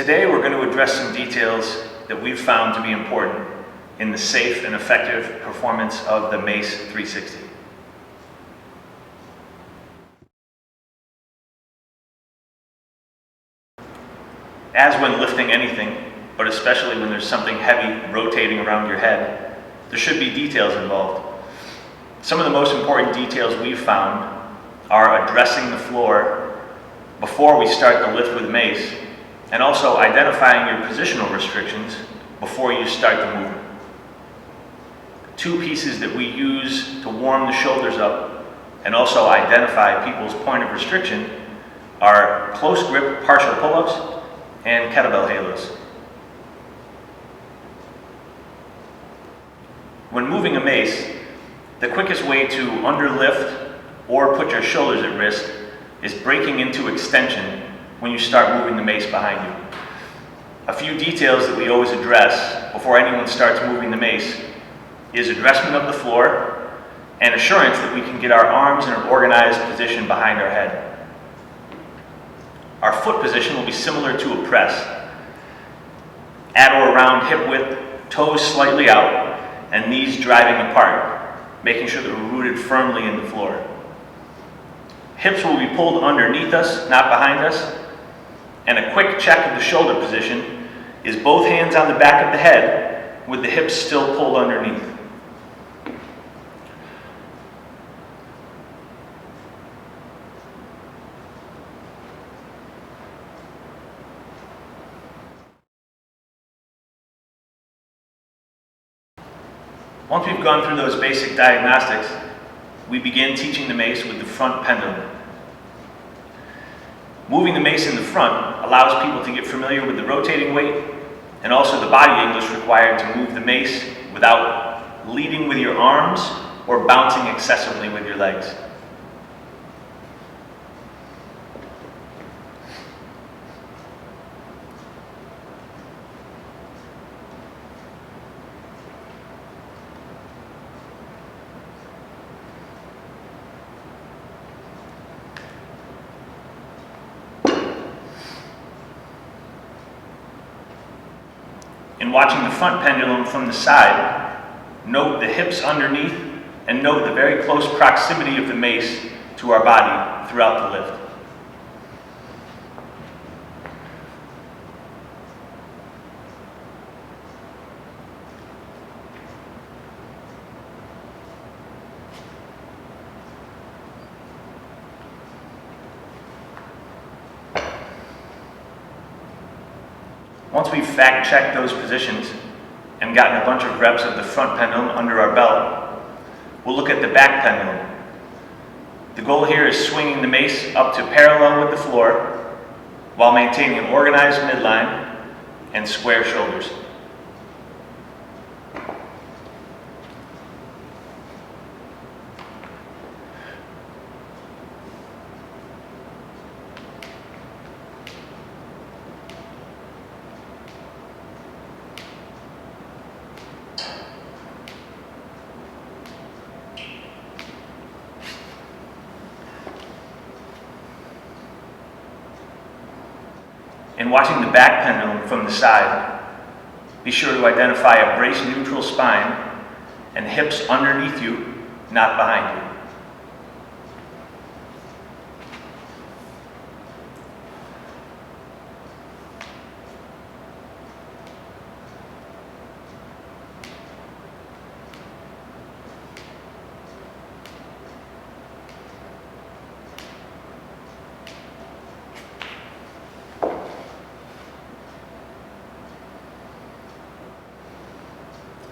Today we're going to address some details that we've found to be important in the safe and effective performance of the Mace 360. As when lifting anything, but especially when there's something heavy rotating around your head, there should be details involved. Some of the most important details we've found are addressing the floor before we start the lift with mace, and also identifying your positional restrictions before you start the movement. Two pieces that we use to warm the shoulders up and also identify people's point of restriction are close grip partial pull-ups and kettlebell halos. When moving a mace, the quickest way to underlift or put your shoulders at risk is breaking into extension when you start moving the mace behind you. A few details that we always address before anyone starts moving the mace is addressment of the floor and assurance that we can get our arms in an organized position behind our head. Our foot position will be similar to a press. At or around hip width, toes slightly out, and knees driving apart, making sure that we're rooted firmly in the floor. Hips will be pulled underneath us, not behind us, and a quick check of the shoulder position is both hands on the back of the head with the hips still pulled underneath. Once we've gone through those basic diagnostics, we begin teaching the mace with the front pendulum. Moving the mace in the front allows people to get familiar with the rotating weight and also the body English required to move the mace without leading with your arms or bouncing excessively with your legs. In watching the front pendulum from the side, note the hips underneath and note the very close proximity of the mace to our body throughout the lift. Once we've fact-checked those positions and gotten a bunch of reps of the front pendulum under our belt, we'll look at the back pendulum. The goal here is swinging the mace up to parallel with the floor while maintaining an organized midline and square shoulders. In watching the back pendulum from the side, be sure to identify a brace neutral spine and hips underneath you, not behind you.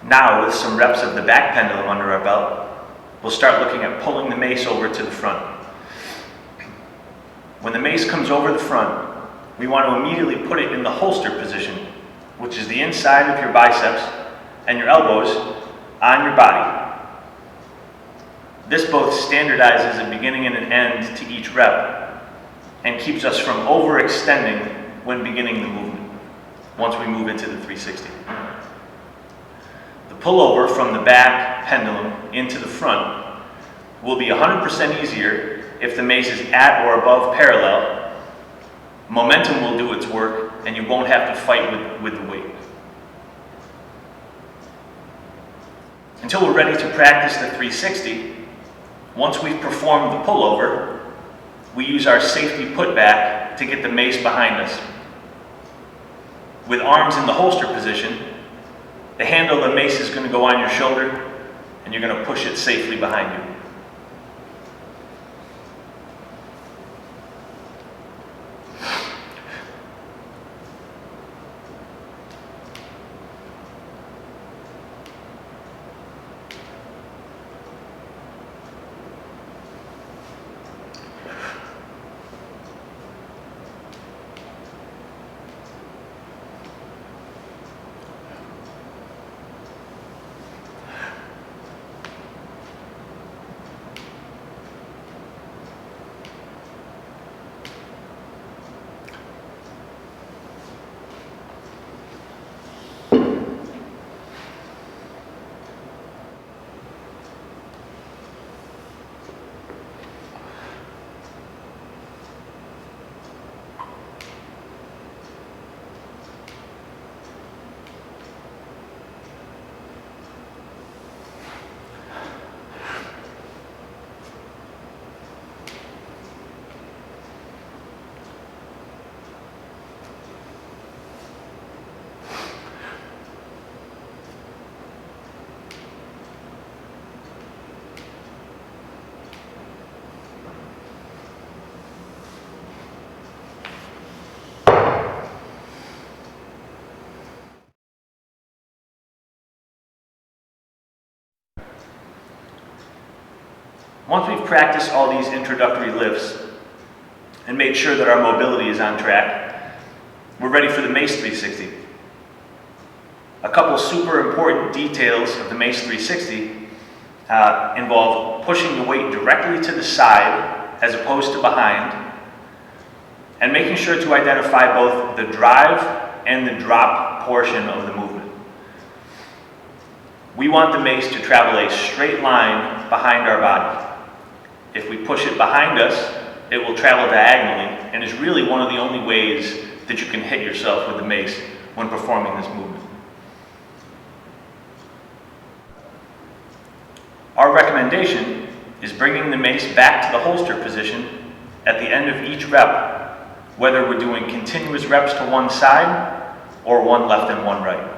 Now, with some reps of the back pendulum under our belt, we'll start looking at pulling the mace over to the front. When the mace comes over the front, we want to immediately put it in the holster position, which is the inside of your biceps and your elbows on your body. This both standardizes a beginning and an end to each rep and keeps us from overextending when beginning the movement once we move into the 360. The pullover from the back pendulum into the front will be 100% easier if the mace is at or above parallel Momentum will do its work, and you won't have to fight with the weight. Until we're ready to practice the 360, once we've performed the pullover, we use our safety putback to get the mace behind us. With arms in the holster position, the handle of the mace is going to go on your shoulder, and you're going to push it safely behind you. Once we've practiced all these introductory lifts and made sure that our mobility is on track, we're ready for the mace 360. A couple super important details of the mace 360 involve pushing the weight directly to the side as opposed to behind, and making sure to identify both the drive and the drop portion of the movement. We want the mace to travel a straight line behind our body. If we push it behind us, it will travel diagonally and is really one of the only ways that you can hit yourself with the mace when performing this movement. Our recommendation is bringing the mace back to the holster position at the end of each rep, whether we're doing continuous reps to one side or one left and one right.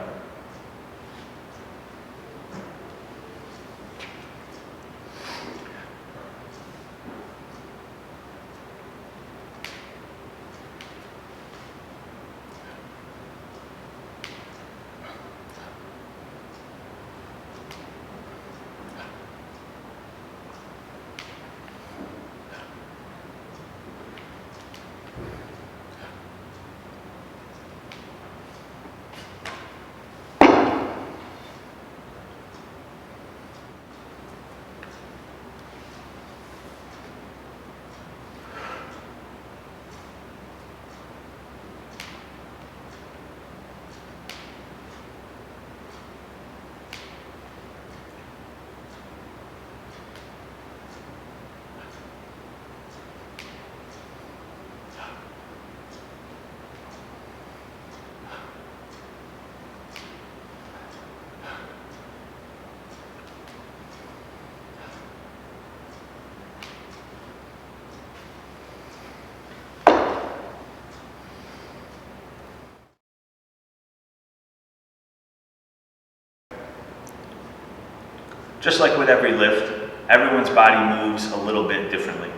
Just like with every lift, everyone's body moves a little bit differently.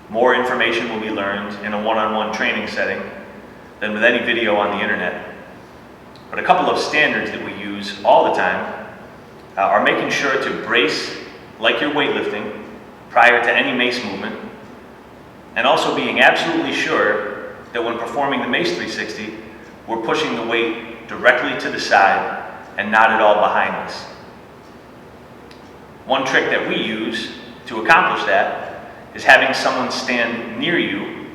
More information will be learned in a one-on-one training setting than with any video on the internet. But a couple of standards that we use all the time are making sure to brace like you're weightlifting prior to any mace movement, and also being absolutely sure that when performing the mace 360, we're pushing the weight directly to the side and not at all behind us. One trick that we use to accomplish that is having someone stand near you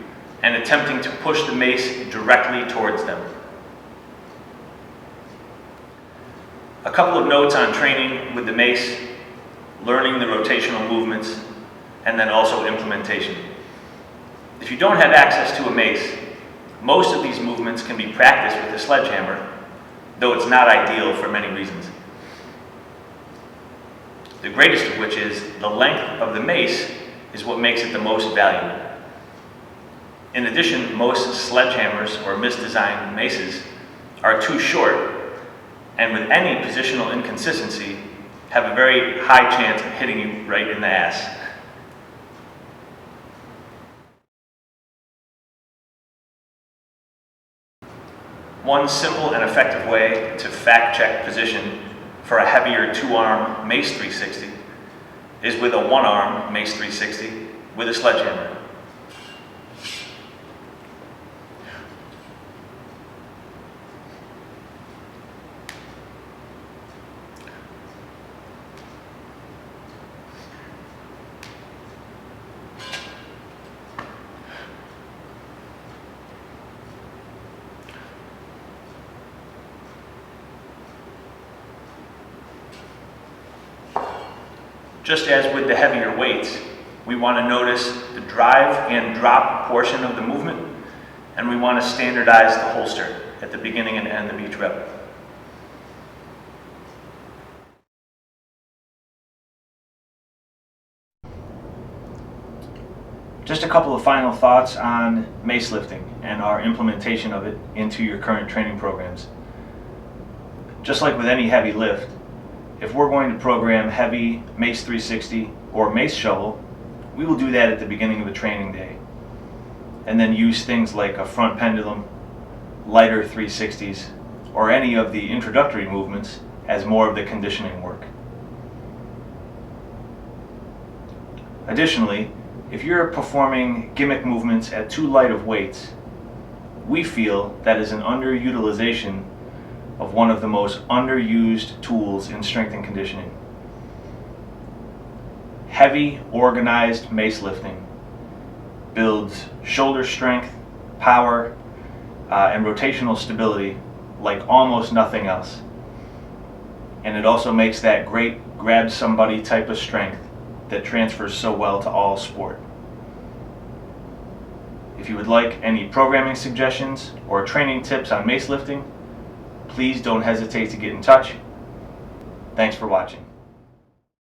and attempting to push the mace directly towards them. A couple of notes on training with the mace, learning the rotational movements, and then also implementation. If you don't have access to a mace, most of these movements can be practiced with a sledgehammer, though it's not ideal for many reasons. The greatest of which is the length of the mace is what makes it the most valuable. In addition, most sledgehammers or misdesigned maces are too short, and with any positional inconsistency, have a very high chance of hitting you right in the ass. One simple and effective way to fact-check position for a heavier two-arm mace 360 is with a one-arm mace 360 with a sledgehammer. Just as with the heavier weights, we want to notice the drive and drop portion of the movement, and we want to standardize the holster at the beginning and end of each rep. Just a couple of final thoughts on mace lifting and our implementation of it into your current training programs. Just like with any heavy lift, if we're going to program heavy mace 360 or mace shovel, we will do that at the beginning of a training day, and then use things like a front pendulum, lighter 360s, or any of the introductory movements as more of the conditioning work. Additionally, if you're performing gimmick movements at too light of weights, we feel that is an underutilization of one of the most underused tools in strength and conditioning. Heavy, organized mace lifting builds shoulder strength, power, and rotational stability like almost nothing else. And it also makes that great grab somebody type of strength that transfers so well to all sport. If you would like any programming suggestions or training tips on mace lifting, please don't hesitate to get in touch. Thanks for watching.